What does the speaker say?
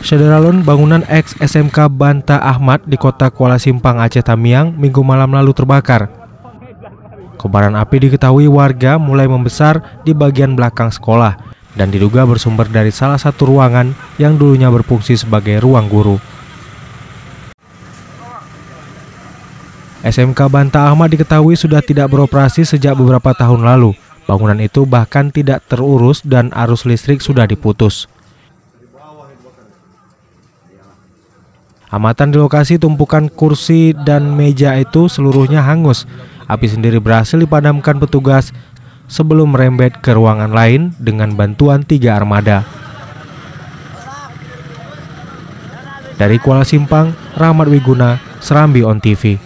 Sederalun, bangunan ex SMK Banta Ahmad di kota Kuala Simpang, Aceh Tamiang, Minggu malam lalu terbakar. Kobaran api diketahui warga mulai membesar di bagian belakang sekolah dan diduga bersumber dari salah satu ruangan yang dulunya berfungsi sebagai ruang guru. SMK Banta Ahmad diketahui sudah tidak beroperasi sejak beberapa tahun lalu. Bangunan itu bahkan tidak terurus dan arus listrik sudah diputus. Amatan di lokasi, tumpukan kursi dan meja itu seluruhnya hangus. Api sendiri berhasil dipadamkan petugas sebelum merembet ke ruangan lain dengan bantuan 3 armada. Dari Kuala Simpang, Rahmat Wiguna, Serambi On TV.